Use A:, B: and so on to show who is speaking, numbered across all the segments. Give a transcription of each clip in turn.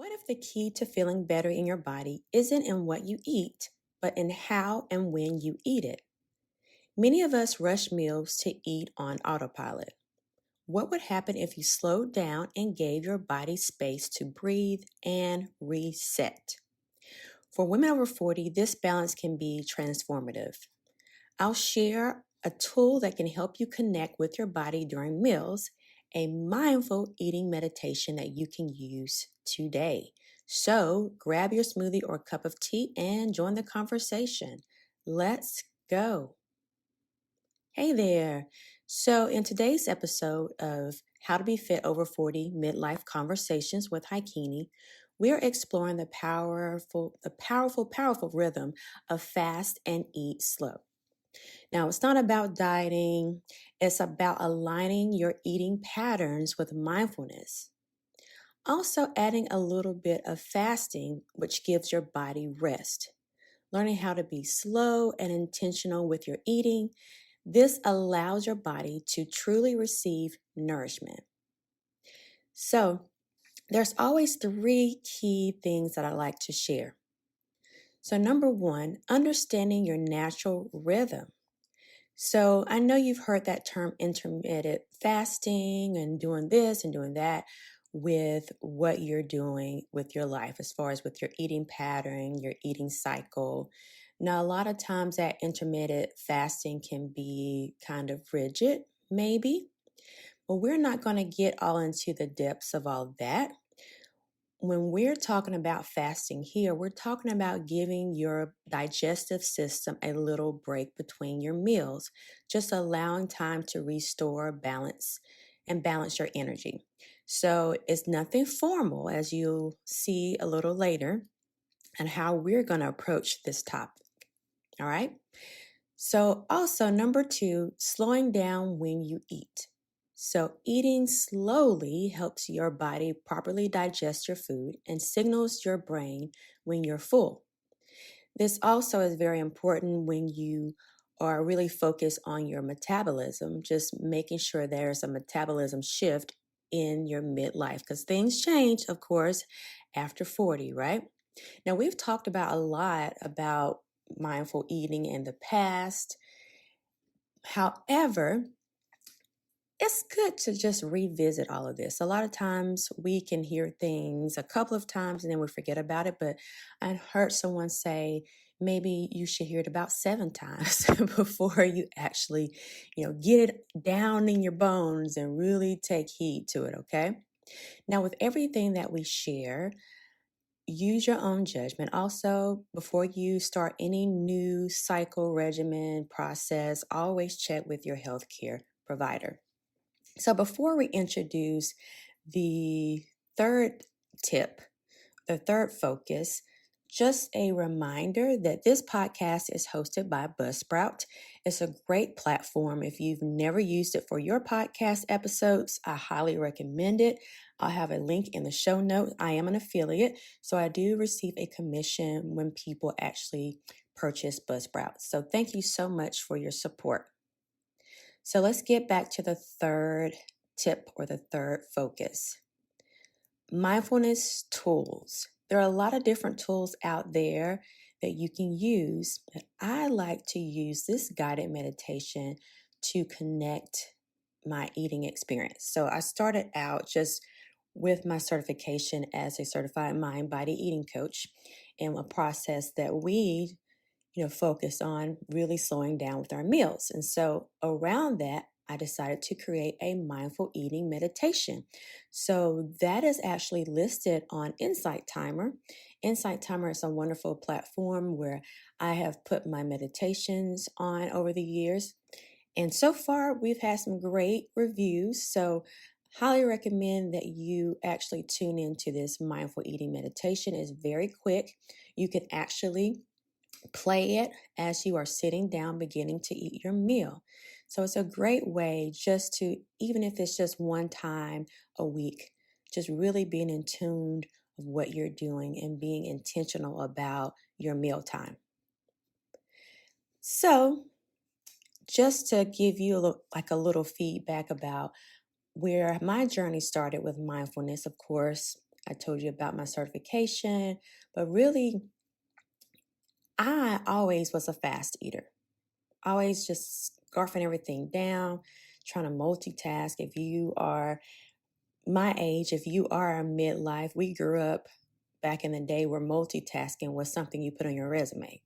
A: What if the key to feeling better in your body isn't in what you eat, but in how and when you eat it? Many of us rush meals to eat on autopilot. What would happen if you slowed down and gave your body space to breathe and reset? For women over 40, this balance can be transformative. I'll share a tool that can help you connect with your body during meals, a mindful eating meditation that you can use today. So grab your smoothie or cup of tea and join the conversation. Let's go. Hey there. So, in today's episode of How to Be Fit Over 40 Midlife Conversations with Hicunni, we're exploring the powerful rhythm of fast and eat slow. Now, it's not about dieting, it's about aligning your eating patterns with mindfulness. Also, adding a little bit of fasting, which gives your body rest. Learning how to be slow and intentional with your eating. This allows your body to truly receive nourishment. So, there's always three key things that I like to share. So, number one, understanding your natural rhythm. So I know you've heard that term intermittent fasting and doing this and doing that with what you're doing with your life, as far as with your eating pattern, your eating cycle. Now, a lot of times that intermittent fasting can be kind of rigid, maybe, but we're not going to get all into the depths of all that. When we're talking about fasting here, we're talking about giving your digestive system a little break between your meals, just allowing time to restore balance and balance your energy. So it's nothing formal, as you'll see a little later, and how we're going to approach this topic. All right. So also number two, slowing down when you eat. So eating slowly helps your body properly digest your food and signals your brain when you're full. This also is very important when you are really focused on your metabolism, just making sure there's a metabolism shift in your midlife, because things change, of course, after 40, right? Now, we've talked about a lot about mindful eating in the past. However, it's good to just revisit all of this. A lot of times we can hear things a couple of times and then we forget about it. But I heard someone say maybe you should hear it about 7 times before you actually, get it down in your bones and really take heed to it. Okay. Now, with everything that we share, use your own judgment. Also, before you start any new cycle regimen process, always check with your healthcare provider. So before we introduce the third tip, the third focus, just a reminder that this podcast is hosted by Buzzsprout. It's a great platform. If you've never used it for your podcast episodes, I highly recommend it. I'll have a link in the show notes. I am an affiliate, so I do receive a commission when people actually purchase Buzzsprout. So thank you so much for your support. So let's get back to the third tip or the third focus. Mindfulness tools. There are a lot of different tools out there that you can use, but I like to use this guided meditation to connect my eating experience. So I started out just with my certification as a certified mind body eating coach, and a process that we focus on really slowing down with our meals. And so around that, I decided to create a mindful eating meditation. So that is actually listed on Insight Timer. Insight Timer is a wonderful platform where I have put my meditations on over the years. And so far, we've had some great reviews. So highly recommend that you actually tune into this mindful eating meditation. It's very quick. You can actually play it as you are sitting down beginning to eat your meal. So it's a great way just to, even if it's just one time a week, just really being in tune of what you're doing and being intentional about your mealtime. So just to give you a little feedback about where my journey started with mindfulness, of course, I told you about my certification, but really, I always was a fast eater. Always just scarfing everything down, trying to multitask. If you are my age, if you are a midlife, we grew up back in the day where multitasking was something you put on your resume.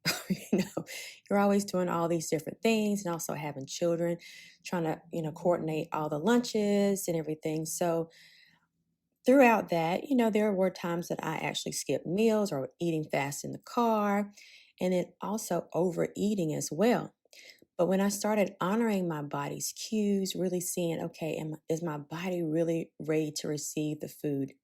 A: You're always doing all these different things and also having children, trying to, coordinate all the lunches and everything. So throughout that, there were times that I actually skipped meals or eating fast in the car, and then also overeating as well. But when I started honoring my body's cues, really seeing, okay, is my body really ready to receive the food?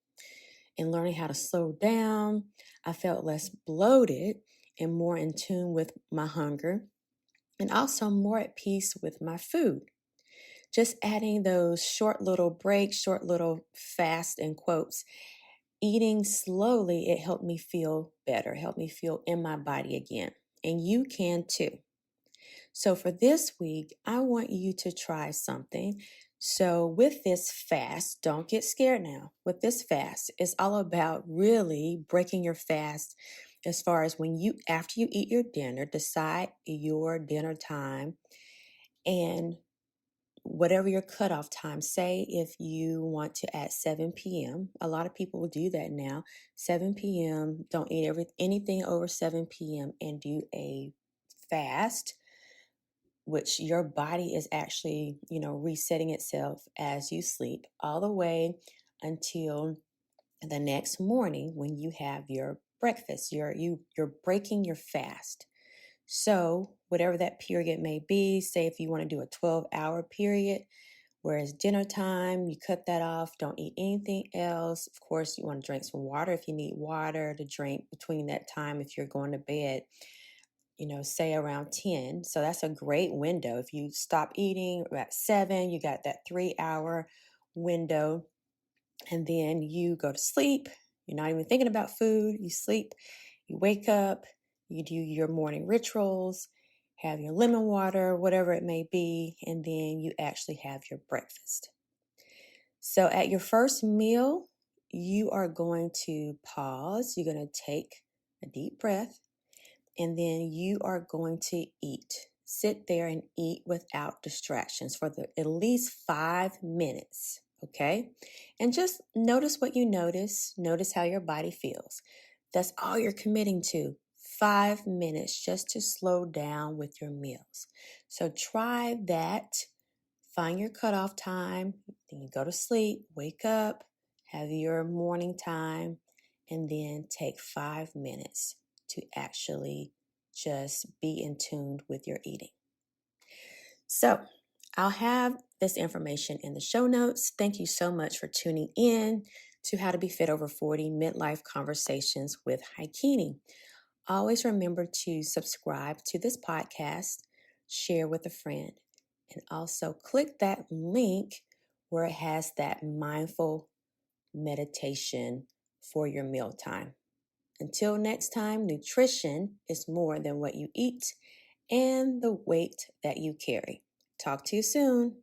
A: And learning how to slow down, I felt less bloated and more in tune with my hunger, and also more at peace with my food. Just adding those short little breaks, short little fast in quotes, eating slowly, it helped me feel better, helped me feel in my body again. And you can too. So for this week, I want you to try something. So with this fast, don't get scared now. With this fast, it's all about really breaking your fast as far as after you eat your dinner, decide your dinner time and whatever your cutoff time. Say if you want to at 7 p.m. A lot of people will do that now. 7 p.m. Don't eat anything over 7 p.m. and do a fast, which your body is actually, resetting itself as you sleep all the way until the next morning when you have your breakfast. You're breaking your fast. So whatever that period may be, say if you want to do a 12-hour period, whereas dinner time, you cut that off, don't eat anything else. Of course, you want to drink some water if you need water to drink between that time if you're going to bed, say around 10. So that's a great window. If you stop eating at 7, you got that 3-hour window, and then you go to sleep. You're not even thinking about food. You sleep, you wake up, you do your morning rituals, have your lemon water, whatever it may be, and then you actually have your breakfast. So at your first meal, you are going to pause. You're going to take a deep breath, and then you are going to eat. Sit there and eat without distractions for at least 5 minutes, okay? And just notice what you notice. Notice how your body feels. That's all you're committing to. 5 minutes just to slow down with your meals. So try that. Find your cutoff time. Then you go to sleep, wake up, have your morning time, and then take 5 minutes to actually just be in tune with your eating. So I'll have this information in the show notes. Thank you so much for tuning in to How to Be Fit Over 40 Midlife Conversations with Hicunni. Always remember to subscribe to this podcast, share with a friend, and also click that link where it has that mindful meditation for your mealtime. Until next time, nutrition is more than what you eat and the weight that you carry. Talk to you soon.